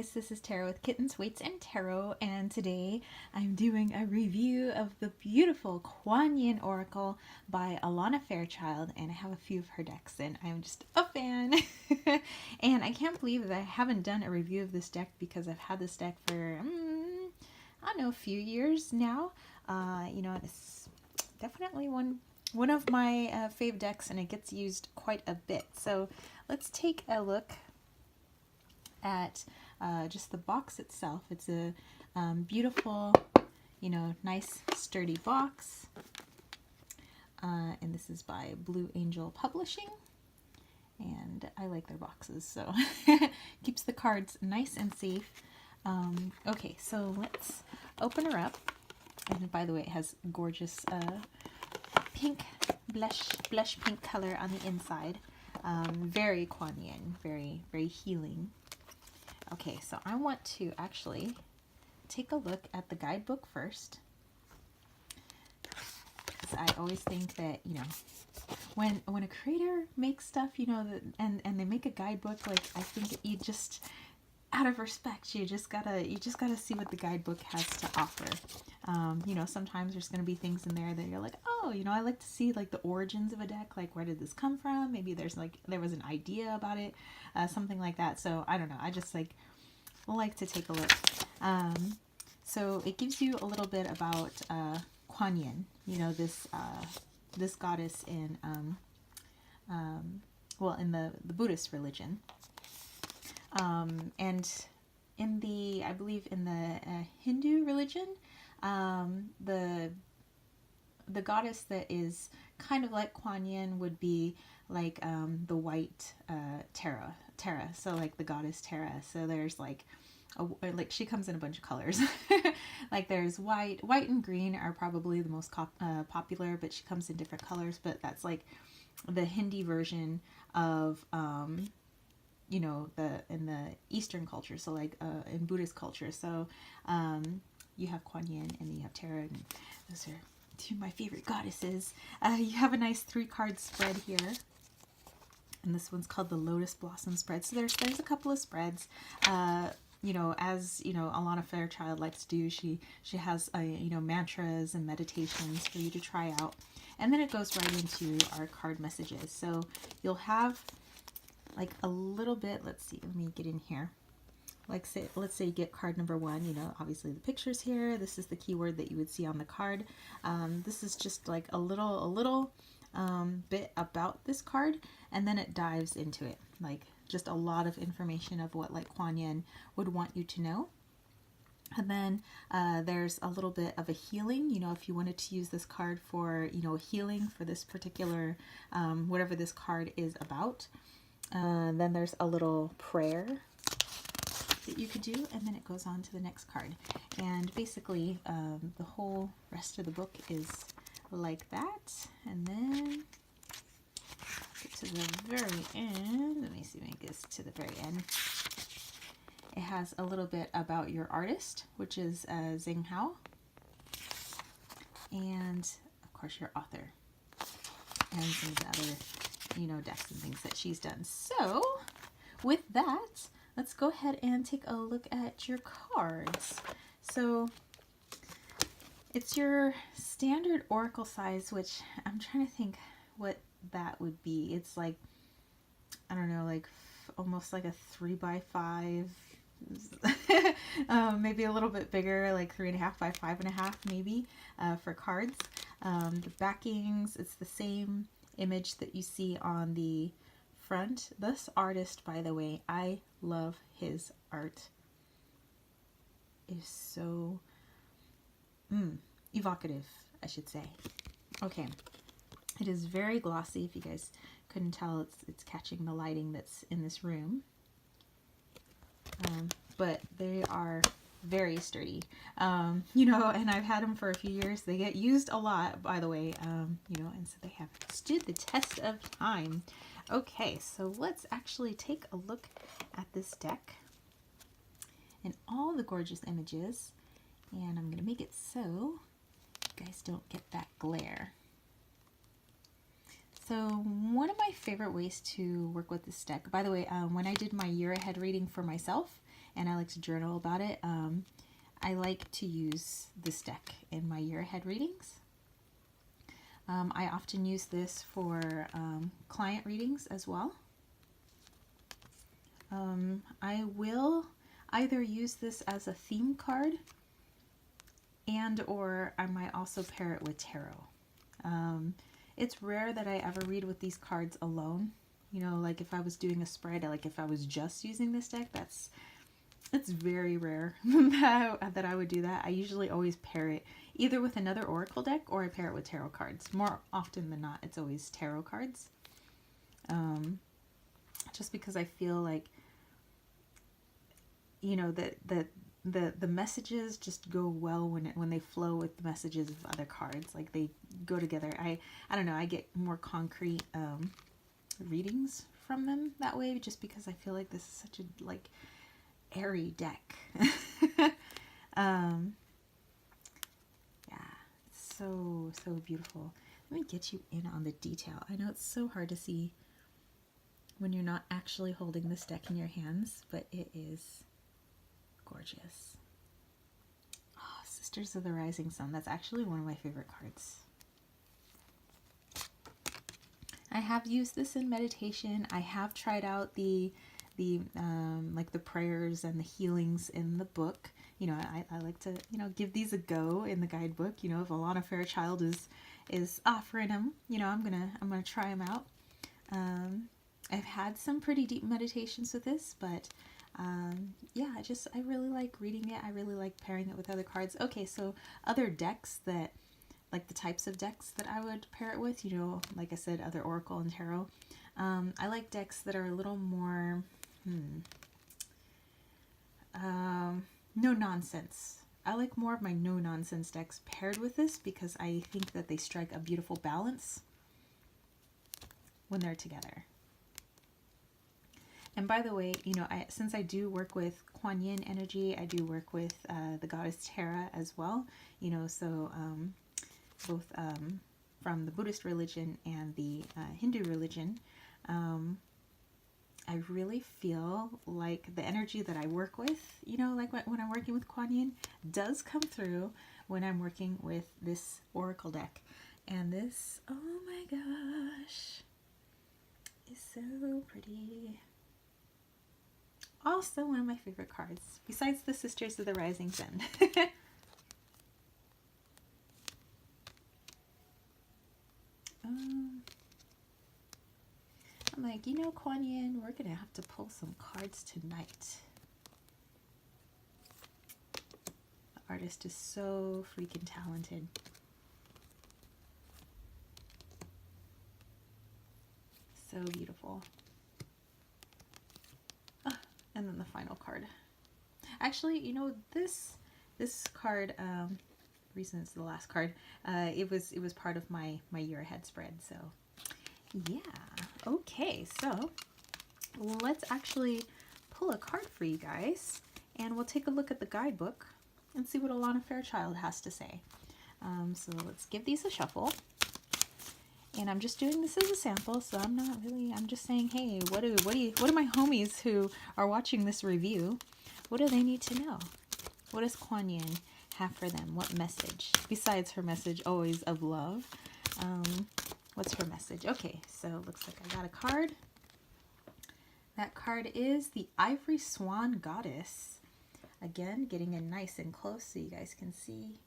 guys, this is Tarot with Kittens, Weights, and Tarot, and today I'm doing a review of the beautiful Kuan Yin Oracle by Alana Fairchild, and I have a few of her decks, and I'm just a fan. And I can't believe that I haven't done a review of this deck because I've had this deck for, I don't know, a few years now. It's definitely one of my fave decks, and it gets used quite a bit. So let's take a look at just the box itself. It's a beautiful, nice sturdy box, and this is by Blue Angel Publishing, and I like their boxes, so keeps the cards nice and safe. Okay, so let's open her up, and by the way, it has gorgeous pink blush pink color on the inside. Very Kuan Yin, very, very healing. Okay, so I want to actually take a look at the guidebook first, because I always think that, when a creator makes stuff, and they make a guidebook, like, I think that you just, out of respect, you just gotta see what the guidebook has to offer. Sometimes there's gonna be things in there that you're like, oh, I like to see like the origins of a deck, like where did this come from? Maybe there was an idea about it, something like that. So I don't know, I just like to take a look. So it gives you a little bit about Kuan Yin, this goddess in in the Buddhist religion. And I believe in the Hindu religion, the goddess that is kind of like Kuan Yin would be like the white Tara. So like the goddess Tara. So there's like she comes in a bunch of colors. Like there's white and green are probably the most popular, but she comes in different colors. But that's like the Hindi version of in the Eastern culture, so like in Buddhist culture. So you have Kuan Yin and then you have Tara, and those are two of my favorite goddesses. You have a nice 3-card spread here, and this one's called the Lotus Blossom spread. So there's a couple of spreads. As Alana Fairchild likes to do, she has mantras and meditations for you to try out, and then it goes right into our card messages. So you'll have like a little bit, let's me get in here. Let's say you get card number 1, obviously the picture's here. This is the keyword that you would see on the card. This is just like a little bit about this card, and then it dives into it, like just a lot of information of what like Kuan Yin would want you to know. And then there's a little bit of a healing, if you wanted to use this card for, healing for this particular, whatever this card is about. Then there's a little prayer that you could do, and then it goes on to the next card. And basically, the whole rest of the book is like that. And then get to the very end. Let me see, make this to the very end. It has a little bit about your artist, which is Zing Hao, and of course your author, and some of the other decks and things that she's done. So with that, let's go ahead and take a look at your cards. So it's your standard oracle size, which I'm trying to think what that would be. It's like, I don't know, like almost like a 3x5, maybe a little bit bigger, like 3.5 by 5.5 maybe, for cards. The backings, it's the same image that you see on the front. This artist, by the way, I love his art. It is so evocative, I should say. Okay, it is very glossy. If you guys couldn't tell, it's catching the lighting that's in this room, but they are very sturdy, and I've had them for a few years. They get used a lot, by the way, and so they have stood the test of time. Okay, so let's actually take a look at this deck and all the gorgeous images, and I'm going to make it so you guys don't get that glare. So one of my favorite ways to work with this deck, by the way, when I did my year ahead reading for myself, and I like to journal about it, I like to use this deck in my year ahead readings. I often use this for client readings as well. I will either use this as a theme card, and or I might also pair it with tarot. It's rare that I ever read with these cards alone. You know, like if I was doing a spread, like if I was just using this deck, it's very rare that I would do that. I usually always pair it either with another oracle deck or I pair it with tarot cards. More often than not, it's always tarot cards. Just because I feel like, you know, that the messages just go well when they flow with the messages of other cards. Like they go together. I don't know, I get more concrete readings from them that way, just because I feel like this is such a like airy deck. Yeah, it's so beautiful. Let me get you in on the detail. I know it's so hard to see when you're not actually holding this deck in your hands, but it is gorgeous. Oh, Sisters of the Rising Sun. That's actually one of my favorite cards. I have used this in meditation. I have tried out the like the prayers and the healings in the book. You know, I like to, you know, give these a go in the guidebook. You know, if Alana Fairchild is offering them, you know, I'm gonna try them out. I've had some pretty deep meditations with this, but yeah, I really like reading it. I really like pairing it with other cards. Okay, so other decks that, like the types of decks that I would pair it with, you know, like I said, other oracle and tarot. I like decks that are a little more no nonsense. I like more of my no nonsense decks paired with this because I think that they strike a beautiful balance when they're together. And by the way, you know, since I do work with Kuan Yin energy, I do work with the goddess Tara as well. You know, so both from the Buddhist religion and the Hindu religion, I really feel like the energy that I work with, you know, like when I'm working with Kuan Yin, does come through when I'm working with this oracle deck. And this, oh my gosh, is so pretty. Also one of my favorite cards, besides the Sisters of the Rising Sun. I'm like, you know, Kuan Yin, we're gonna have to pull some cards tonight. The artist is so freaking talented. So beautiful. And then the final card. Actually, you know, this card, reason it's the last card, it was part of my year ahead spread. So yeah. Okay, so let's actually pull a card for you guys, and we'll take a look at the guidebook and see what Alana Fairchild has to say. So let's give these a shuffle. And I'm just doing this as a sample, so I'm not really, I'm just saying, hey, what do my homies who are watching this review, what do they need to know? What does Kuan Yin have for them? What message? Besides her message always of love, what's her message? Okay, so it looks like I got a card. That card is the Ivory Swan Goddess. Again, getting in nice and close so you guys can see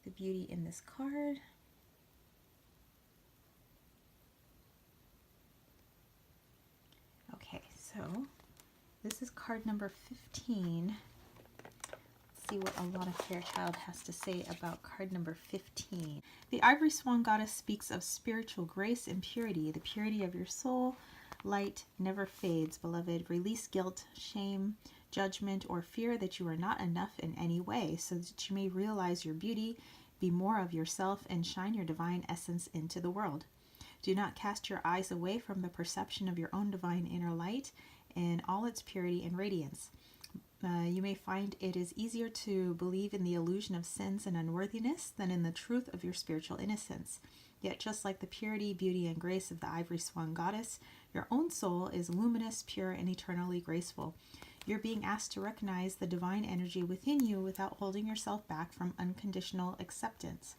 the beauty in this card. Okay, so this is card number 15. Let's see what Alana Fairchild has to say about card number 15. The Ivory Swan Goddess speaks of spiritual grace and purity. The purity of your soul, light never fades, beloved. Release guilt, shame, judgment, or fear that you are not enough in any way, so that you may realize your beauty, be more of yourself, and shine your divine essence into the world. Do not cast your eyes away from the perception of your own divine inner light in all its purity and radiance. You may find it is easier to believe in the illusion of sins and unworthiness than in the truth of your spiritual innocence. Yet just like the purity, beauty, and grace of the Ivory Swan Goddess, your own soul is luminous, pure, and eternally graceful. You're being asked to recognize the divine energy within you without holding yourself back from unconditional acceptance,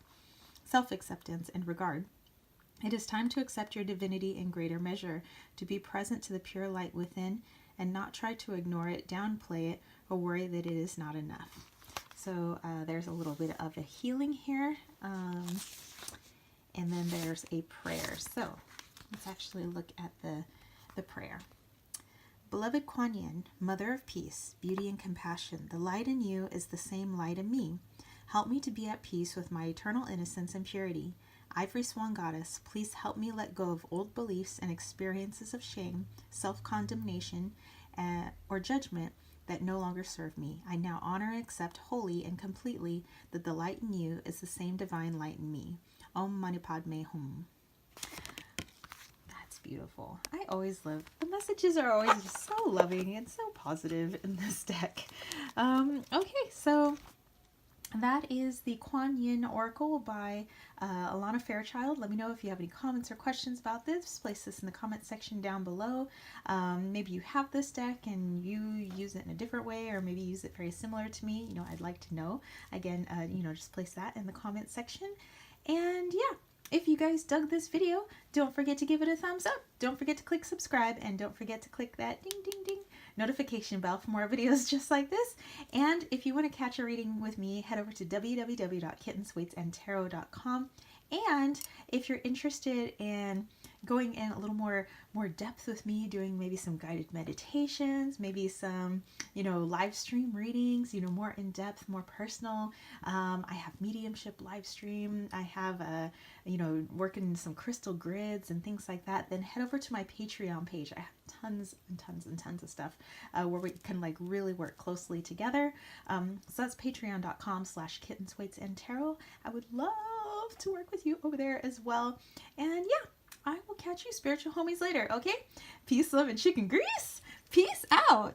self-acceptance, and regard. It is time to accept your divinity in greater measure, to be present to the pure light within and not try to ignore it, downplay it, or worry that it is not enough. So there's a little bit of a healing here. And then there's a prayer. So let's actually look at the prayer. Beloved Kuan Yin, Mother of Peace, Beauty and Compassion, the light in you is the same light in me. Help me to be at peace with my eternal innocence and purity. Ivory Swan Goddess, please help me let go of old beliefs and experiences of shame, self-condemnation, or judgment that no longer serve me. I now honor and accept wholly and completely that the light in you is the same divine light in me. Om Mani Padme Hum. That's beautiful. I always love, the messages are always just so loving and so positive in this deck. Okay, so that is the Kuan Yin Oracle by Alana Fairchild. Let me know if you have any comments or questions about this. Place this in the comment section down below. Maybe you have this deck and you use it in a different way, or maybe use it very similar to me. You know, I'd like to know. Again, you know, just place that in the comment section. And yeah, if you guys dug this video, don't forget to give it a thumbs up. Don't forget to click subscribe, and don't forget to click that ding ding ding notification bell for more videos just like this. And if you want to catch a reading with me, head over to www.kittenswaitsandtarot.com. And if you're interested in going in a little more depth with me, doing maybe some guided meditations, maybe some, you know, live stream readings, you know, more in depth, more personal. I have mediumship live stream. I have you know, working some crystal grids and things like that. Then head over to my Patreon page. I have tons and tons and tons of stuff where we can like really work closely together. So that's patreon.com/kittenswaitsandtarot. I would love to work with you over there as well. And yeah, I will catch you spiritual homies later, okay? Peace, love, and chicken grease. Peace out.